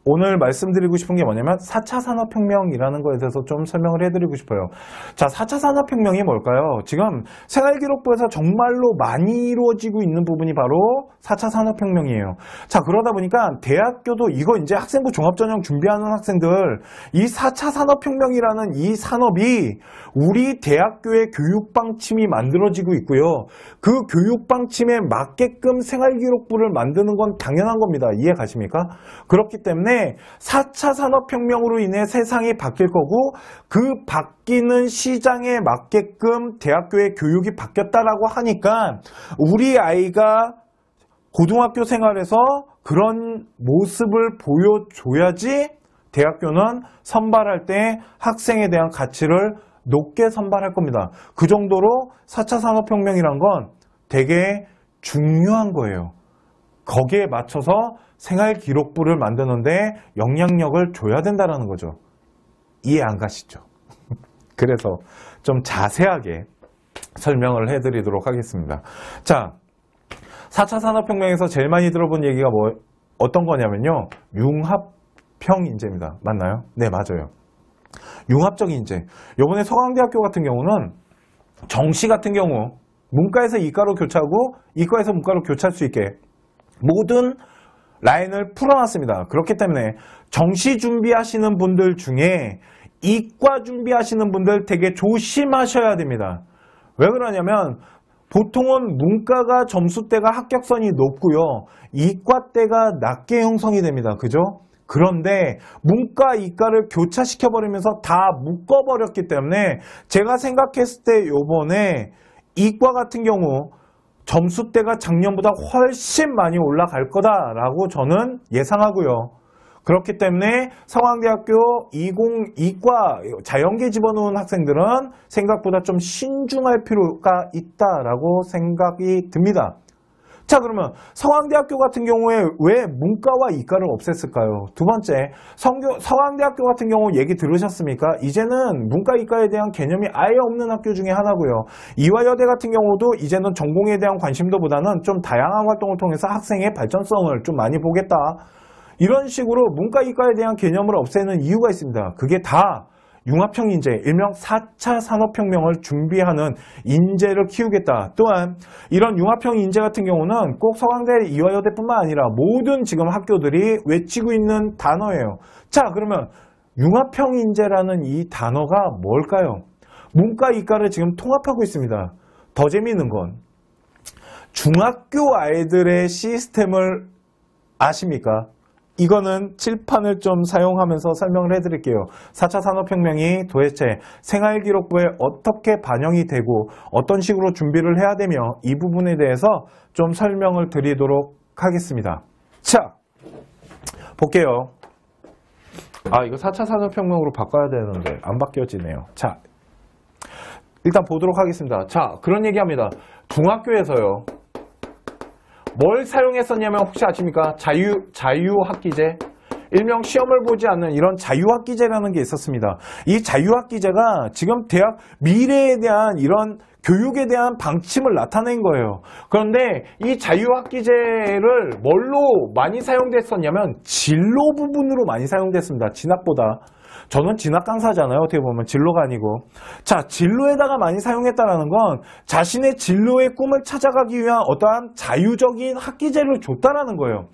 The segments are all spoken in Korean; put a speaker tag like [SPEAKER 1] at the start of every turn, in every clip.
[SPEAKER 1] 오늘 말씀드리고 싶은 게 뭐냐면 4차 산업혁명이라는 거에 대해서 좀 설명을 해드리고 싶어요. 자, 4차 산업혁명이 뭘까요? 지금 생활기록부에서 정말로 많이 이루어지고 있는 부분이 바로 4차 산업혁명이에요. 자, 그러다 보니까 대학교도 이거 이제 학생부 종합전형 준비하는 학생들, 이 4차 산업혁명이라는 이 산업이 우리 대학교의 교육방침이 만들어지고 있고요. 그 교육방침에 맞게끔 생활기록부를 만드는 건 당연한 겁니다. 이해 가십니까? 그렇기 때문에 4차 산업혁명으로 인해 세상이 바뀔 거고 그 바뀌는 시장에 맞게끔 대학교의 교육이 바뀌었다라고 하니까 우리 아이가 고등학교 생활에서 그런 모습을 보여줘야지 대학교는 선발할 때 학생에 대한 가치를 높게 선발할 겁니다. 그 정도로 4차 산업혁명이란 건 되게 중요한 거예요. 거기에 맞춰서 생활기록부를 만드는데 영향력을 줘야 된다는 거죠. 이해 안 가시죠? 그래서 좀 자세하게 설명을 해드리도록 하겠습니다. 자, 4차 산업혁명에서 제일 많이 들어본 얘기가 어떤 거냐면요. 융합형 인재입니다. 맞나요? 네, 맞아요. 융합적 인재. 이번에 서강대학교 같은 경우는 정시 같은 경우 문과에서 이과로 교차하고 이과에서 문과로 교차할 수 있게 모든 라인을 풀어놨습니다. 그렇기 때문에 정시 준비하시는 분들 중에 이과 준비하시는 분들 되게 조심하셔야 됩니다. 왜 그러냐면 보통은 문과가 점수대가 합격선이 높고요. 이과대가 낮게 형성이 됩니다. 그죠? 그런데 문과, 이과를 교차시켜버리면서 다 묶어버렸기 때문에 제가 생각했을 때 요번에 이과 같은 경우 점수대가 작년보다 훨씬 많이 올라갈 거다라고 저는 예상하고요. 그렇기 때문에 서강대학교 20이과 자연계 집어넣은 학생들은 생각보다 좀 신중할 필요가 있다라고 생각이 듭니다. 자, 그러면 서강대학교 같은 경우에 왜 문과와 이과를 없앴을까요? 두 번째, 서강대학교 같은 경우 얘기 들으셨습니까? 이제는 문과, 이과에 대한 개념이 아예 없는 학교 중에 하나고요. 이화여대 같은 경우도 이제는 전공에 대한 관심도보다는 좀 다양한 활동을 통해서 학생의 발전성을 좀 많이 보겠다. 이런 식으로 문과, 이과에 대한 개념을 없애는 이유가 있습니다. 그게 다 융합형 인재, 일명 4차 산업혁명을 준비하는 인재를 키우겠다. 또한 이런 융합형 인재 같은 경우는 꼭 서강대, 이화여대뿐만 아니라 모든 지금 학교들이 외치고 있는 단어예요. 자, 그러면 융합형 인재라는 이 단어가 뭘까요? 문과, 이과를 지금 통합하고 있습니다. 더 재미있는 건 중학교 아이들의 시스템을 아십니까? 이거는 칠판을 좀 사용하면서 설명을 해드릴게요. 4차 산업혁명이 도대체 생활기록부에 어떻게 반영이 되고 어떤 식으로 준비를 해야 되며 이 부분에 대해서 좀 설명을 드리도록 하겠습니다. 자, 볼게요. 아, 이거 4차 산업혁명으로 바꿔야 되는데 안 바뀌어지네요. 자, 일단 보도록 하겠습니다. 자, 그런 얘기합니다. 중학교에서요. 뭘 사용했었냐면 혹시 아십니까? 자유학기제? 일명 시험을 보지 않는 이런 자유학기제라는 게 있었습니다. 이 자유학기제가 지금 대학 미래에 대한 이런 교육에 대한 방침을 나타낸 거예요. 그런데 이 자유학기제를 뭘로 많이 사용됐었냐면 진로 부분으로 많이 사용됐습니다. 진학보다. 저는 진학 강사잖아요. 어떻게 보면 진로가 아니고. 자, 진로에다가 많이 사용했다는 건 자신의 진로의 꿈을 찾아가기 위한 어떠한 자유적인 학기제를 줬다라는 거예요.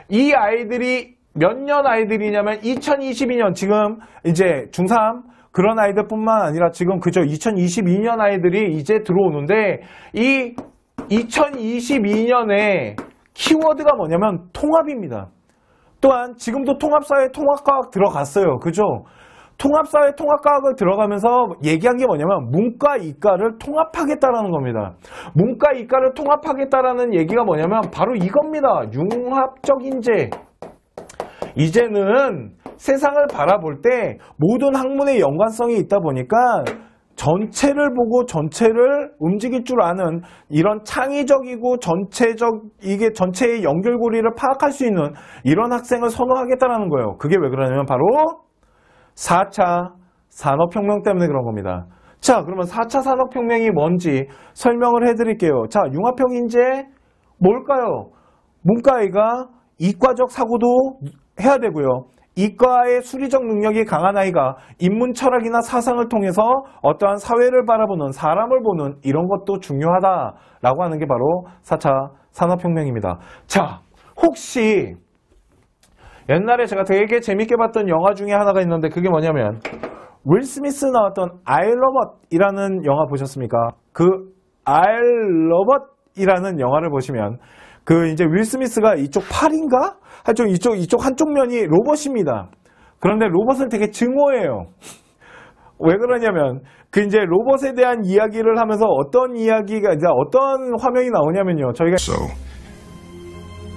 [SPEAKER 1] 이 아이들이 몇 년 아이들이냐면 2022년 지금 이제 중3 그런 아이들뿐만 아니라 지금 그저 2022년 아이들이 이제 들어오는데 이 2022년에 키워드가 뭐냐면 통합입니다. 또한 지금도 통합사회 통합과학 들어갔어요. 그죠? 통합사회 통합과학을 들어가면서 얘기한 게 뭐냐면 문과, 이과를 통합하겠다라는 겁니다. 문과, 이과를 통합하겠다라는 얘기가 뭐냐면 바로 이겁니다. 융합적 인재. 이제는 세상을 바라볼 때 모든 학문의 연관성이 있다 보니까 전체를 보고 전체를 움직일 줄 아는 이런 창의적이고 이게 전체의 연결고리를 파악할 수 있는 이런 학생을 선호하겠다는 거예요. 그게 왜 그러냐면 바로 4차 산업혁명 때문에 그런 겁니다. 자, 그러면 4차 산업혁명이 뭔지 설명을 해드릴게요. 자, 융합형 인재 뭘까요? 문과 아이가 이과적 사고도 해야 되고요. 이과의 수리적 능력이 강한 아이가 인문 철학이나 사상을 통해서 어떠한 사회를 바라보는, 사람을 보는 이런 것도 중요하다라고 하는 게 바로 4차 산업혁명입니다. 자, 혹시 옛날에 제가 되게 재밌게 봤던 영화 중에 하나가 있는데 그게 뭐냐면 윌 스미스 나왔던 I Robot이라는 영화 보셨습니까? 그 I Robot이라는 영화를 보시면 그 이제 윌 스미스가 이쪽 팔인가? 하여튼 이쪽 한쪽 면이 로봇입니다. 그런데 로봇은 되게 증오해요. 왜 그러냐면 그 이제 로봇에 대한 이야기를 하면서 어떤 이야기가 이제 어떤 화면이 나오냐면요. 저희가
[SPEAKER 2] So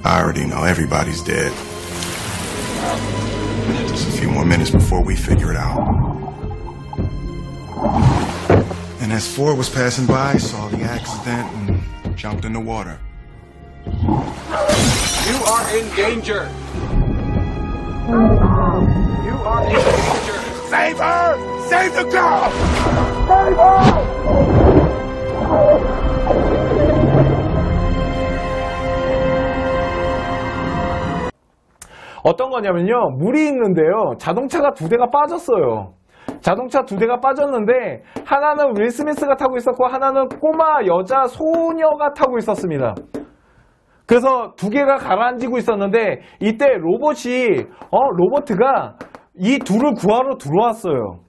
[SPEAKER 2] I already know everybody's dead. Just a few more minutes before we figure it out. And as Ford was passing by, saw the accident and jumped in the water.
[SPEAKER 3] You are in danger. You are in danger.
[SPEAKER 2] Save her! Save the girl! Save her!
[SPEAKER 1] 어떤 거냐면요. 물이 있는데요. 자동차가 2대가 빠졌어요. 자동차 2대가 빠졌는데 하나는 윌 스미스가 타고 있었고 하나는 꼬마 여자 소녀가 타고 있었습니다. 그래서 2개가 가라앉히고 있었는데 이때 로봇가 이 둘을 구하러 들어왔어요.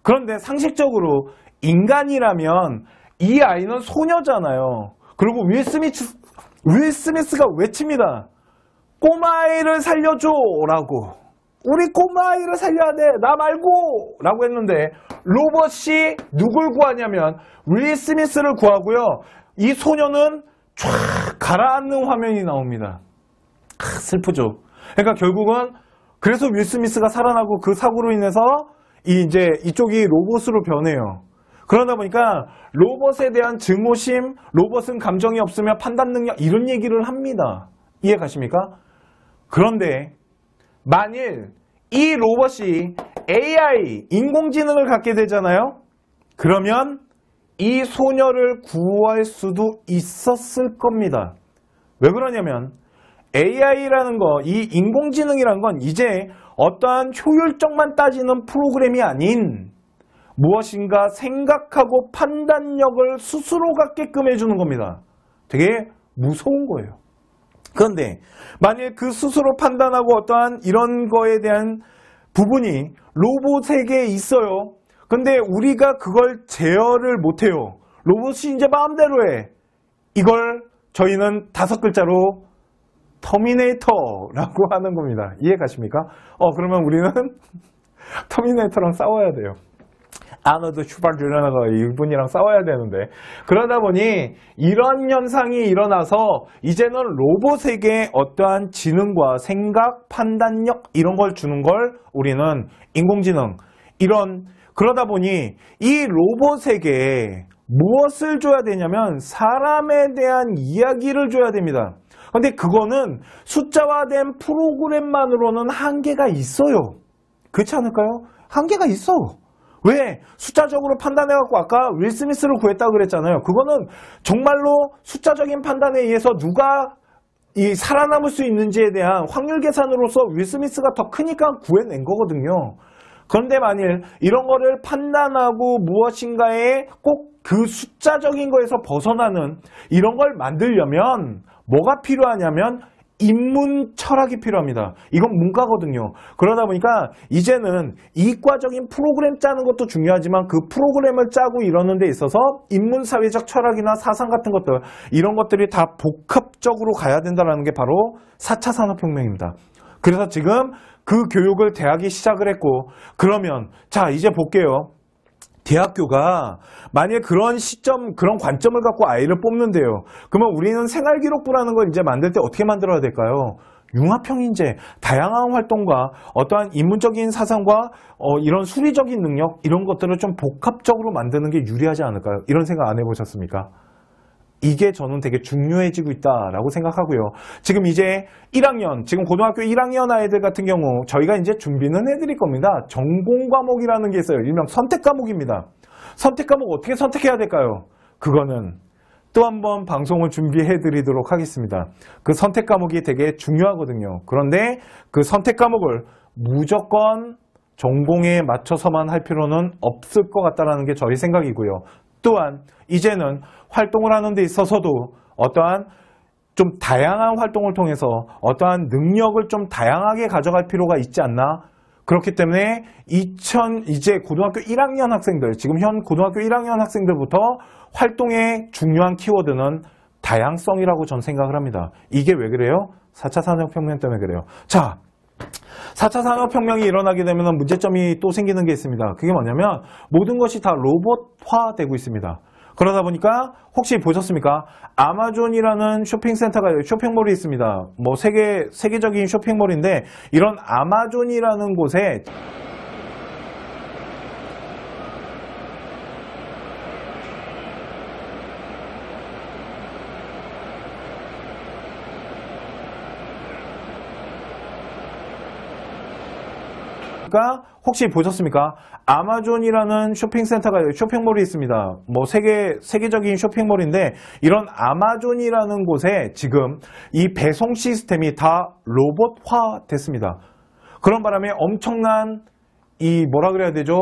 [SPEAKER 1] 그런데 상식적으로 인간이라면 이 아이는 소녀잖아요. 그리고 윌 스미스가 외칩니다. 꼬마아이를 살려줘라고. 우리 꼬마아이를 살려야 돼. 나 말고 라고 했는데 로봇이 누굴 구하냐면 윌 스미스를 구하고요. 이 소녀는 쫙 가라앉는 화면이 나옵니다. 슬프죠. 그러니까 결국은 그래서 윌 스미스가 살아나고 그 사고로 인해서 이쪽이 로봇으로 변해요. 그러다 보니까 로봇에 대한 증오심, 로봇은 감정이 없으며 판단 능력 이런 얘기를 합니다. 이해 가십니까? 그런데 만일 이 로봇이 AI, 인공지능을 갖게 되잖아요. 그러면 이 소녀를 구할 수도 있었을 겁니다. 왜 그러냐면 AI라는 거, 이 인공지능이라는 건 이제 어떠한 효율적만 따지는 프로그램이 아닌 무엇인가 생각하고 판단력을 스스로 갖게끔 해주는 겁니다. 되게 무서운 거예요. 그런데 만일 그 스스로 판단하고 어떠한 이런 거에 대한 부분이 로봇에게 있어요. 근데 우리가 그걸 제어를 못해요. 로봇이 이제 마음대로 해. 이걸 저희는 5글자로 터미네이터라고 하는 겁니다. 이해 가십니까? 그러면 우리는 터미네이터랑 싸워야 돼요. 아너드 슈바르트가 이분이랑 싸워야 되는데 그러다 보니 이런 현상이 일어나서 이제는 로봇에게 어떠한 지능과 생각, 판단력 이런 걸 주는 걸 우리는 인공지능 그러다 보니 이 로봇에게 무엇을 줘야 되냐면 사람에 대한 이야기를 줘야 됩니다. 근데 그거는 숫자화된 프로그램만으로는 한계가 있어요. 그렇지 않을까요? 한계가 있어. 왜? 숫자적으로 판단해갖고 아까 윌 스미스를 구했다고 그랬잖아요. 그거는 정말로 숫자적인 판단에 의해서 누가 살아남을 수 있는지에 대한 확률 계산으로서 윌 스미스가 더 크니까 구해낸 거거든요. 그런데 만일 이런 거를 판단하고 무엇인가에 꼭 그 숫자적인 거에서 벗어나는 이런 걸 만들려면 뭐가 필요하냐면 인문 철학이 필요합니다. 이건 문과거든요. 그러다 보니까 이제는 이과적인 프로그램 짜는 것도 중요하지만 그 프로그램을 짜고 이러는 데 있어서 인문사회적 철학이나 사상 같은 것들 이런 것들이 다 복합적으로 가야 된다는 게 바로 4차 산업혁명입니다. 그래서 지금 그 교육을 대학이 시작을 했고 그러면 자 이제 볼게요. 대학교가 만약에 그런 시점, 그런 관점을 갖고 아이를 뽑는데요. 그러면 우리는 생활기록부라는 걸 이제 만들 때 어떻게 만들어야 될까요? 융합형인재, 다양한 활동과 어떠한 인문적인 사상과 이런 수리적인 능력 이런 것들을 좀 복합적으로 만드는 게 유리하지 않을까요? 이런 생각 안 해보셨습니까? 이게 저는 되게 중요해지고 있다라고 생각하고요. 지금 이제 1학년, 지금 고등학교 1학년 아이들 같은 경우 저희가 이제 준비는 해드릴 겁니다. 전공 과목이라는 게 있어요. 일명 선택 과목입니다. 선택 과목 어떻게 선택해야 될까요? 그거는 또 한 번 방송을 준비해 드리도록 하겠습니다. 그 선택 과목이 되게 중요하거든요. 그런데 그 선택 과목을 무조건 전공에 맞춰서만 할 필요는 없을 것 같다는 게 저희 생각이고요. 또한 이제는 활동을 하는 데 있어서도 어떠한 좀 다양한 활동을 통해서 어떠한 능력을 좀 다양하게 가져갈 필요가 있지 않나. 그렇기 때문에 이제 고등학교 1학년 학생들, 지금 현 고등학교 1학년 학생들부터 활동의 중요한 키워드는 다양성이라고 전 생각을 합니다. 이게 왜 그래요? 4차 산업혁명 때문에 그래요. 자, 4차 산업혁명이 일어나게 되면 문제점이 또 생기는 게 있습니다. 그게 뭐냐면 모든 것이 다 로봇화되고 있습니다. 그러다 보니까 혹시 보셨습니까? 아마존이라는 쇼핑몰이 있습니다. 뭐 세계적인 쇼핑몰인데 이런 아마존이라는 곳에 혹시 보셨습니까? 아마존이라는 쇼핑몰이 있습니다. 뭐 세계적인 쇼핑몰인데 이런 아마존이라는 곳에 지금 이 배송 시스템이 다 로봇화 됐습니다. 그런 바람에 엄청난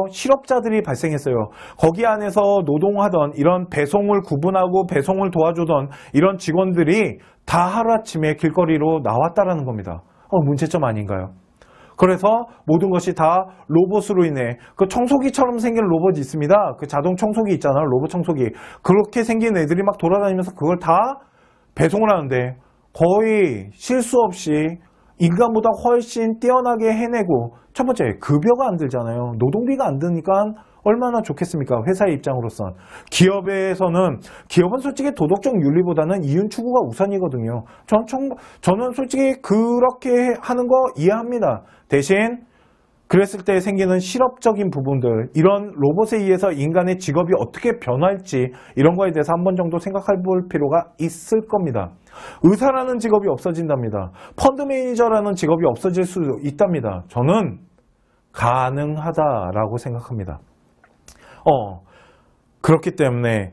[SPEAKER 1] 실업자들이 발생했어요. 거기 안에서 노동하던 이런 배송을 구분하고 배송을 도와주던 이런 직원들이 다 하루아침에 길거리로 나왔다라는 겁니다. 문제점 아닌가요? 그래서 모든 것이 다 로봇으로 인해 그 청소기처럼 생긴 로봇이 있습니다. 그 자동 청소기 있잖아요. 로봇 청소기. 그렇게 생긴 애들이 막 돌아다니면서 그걸 다 배송을 하는데 거의 실수 없이 인간보다 훨씬 뛰어나게 해내고 첫 번째 급여가 안 들잖아요. 노동비가 안 드니까 얼마나 좋겠습니까? 회사의 입장으로선. 기업은 솔직히 도덕적 윤리보다는 이윤 추구가 우선이거든요. 저는 솔직히 그렇게 하는 거 이해합니다. 대신 그랬을 때 생기는 실업적인 부분들, 이런 로봇에 의해서 인간의 직업이 어떻게 변할지 이런 거에 대해서 한 번 정도 생각해 볼 필요가 있을 겁니다. 의사라는 직업이 없어진답니다. 펀드 매니저라는 직업이 없어질 수 있답니다. 저는 가능하다라고 생각합니다. 그렇기 때문에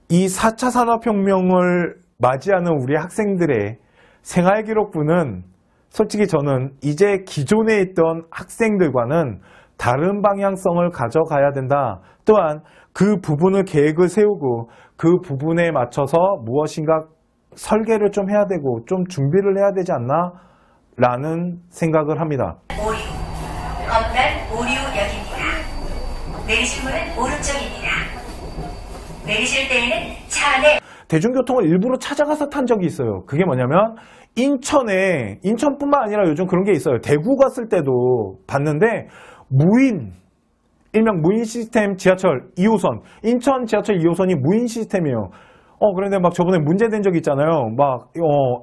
[SPEAKER 1] 이 4차 산업혁명을 맞이하는 우리 학생들의 생활기록부는 솔직히 저는 이제 기존에 있던 학생들과는 다른 방향성을 가져가야 된다. 또한 그 부분을 계획을 세우고 그 부분에 맞춰서 무엇인가 설계를 좀 해야 되고 좀 준비를 해야 되지 않나? 라는 생각을 합니다.
[SPEAKER 4] 오류, 검단 오류역입니다. 내리실 문은 오른쪽입니다. 내리실 때에는 차 안에
[SPEAKER 1] 대중교통을 일부러 찾아가서 탄 적이 있어요. 그게 뭐냐면 인천뿐만 아니라 요즘 그런 게 있어요. 대구 갔을 때도 봤는데 일명 무인 시스템 지하철 2호선, 인천 지하철 2호선이 무인 시스템이에요. 그런데 막 저번에 문제된 적 있잖아요.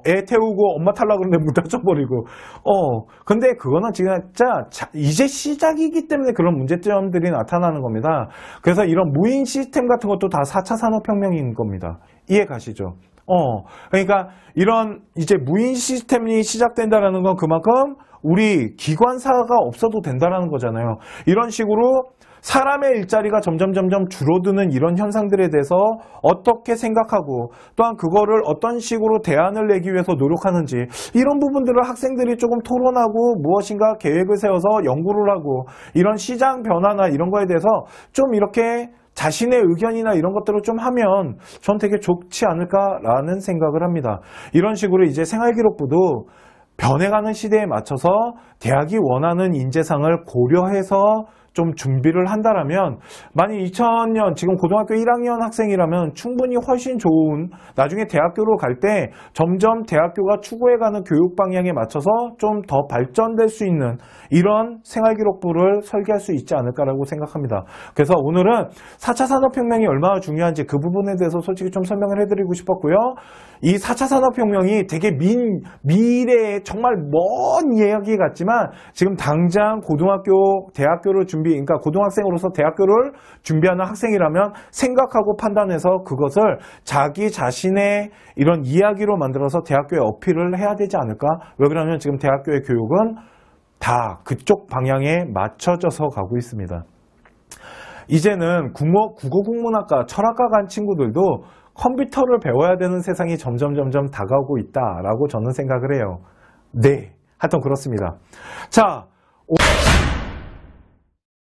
[SPEAKER 1] 애 태우고 엄마 타려고 그러는데 문 닫혀버리고. 근데 그거는 진짜 이제 시작이기 때문에 그런 문제점들이 나타나는 겁니다. 그래서 이런 무인 시스템 같은 것도 다 4차 산업혁명인 겁니다. 이해 가시죠? 그러니까 이런 이제 무인 시스템이 시작된다라는 건 그만큼 우리 기관사가 없어도 된다라는 거잖아요. 이런 식으로 사람의 일자리가 점점 줄어드는 이런 현상들에 대해서 어떻게 생각하고 또한 그거를 어떤 식으로 대안을 내기 위해서 노력하는지 이런 부분들을 학생들이 조금 토론하고 무엇인가 계획을 세워서 연구를 하고 이런 시장 변화나 이런 거에 대해서 좀 이렇게 자신의 의견이나 이런 것들을 좀 하면 전 되게 좋지 않을까라는 생각을 합니다. 이런 식으로 이제 생활기록부도 변해가는 시대에 맞춰서 대학이 원하는 인재상을 고려해서 좀 준비를 한다라면 만약 2000년 지금 고등학교 1학년 학생이라면 충분히 훨씬 좋은 나중에 대학교로 갈 때 점점 대학교가 추구해가는 교육 방향에 맞춰서 좀 더 발전될 수 있는 이런 생활기록부를 설계할 수 있지 않을까라고 생각합니다. 그래서 오늘은 4차 산업혁명이 얼마나 중요한지 그 부분에 대해서 솔직히 좀 설명을 해드리고 싶었고요. 이 4차 산업혁명이 되게 미래에 정말 먼 이야기 같지만 지금 당장 고등학교, 대학교를 그러니까 고등학생으로서 대학교를 준비하는 학생이라면 생각하고 판단해서 그것을 자기 자신의 이런 이야기로 만들어서 대학교에 어필을 해야 되지 않을까? 왜 그러냐면 지금 대학교의 교육은 다 그쪽 방향에 맞춰져서 가고 있습니다. 이제는 국어국문학과, 철학과 간 친구들도 컴퓨터를 배워야 되는 세상이 점점 다가오고 있다라고 저는 생각을 해요. 네, 하여튼 그렇습니다. 자,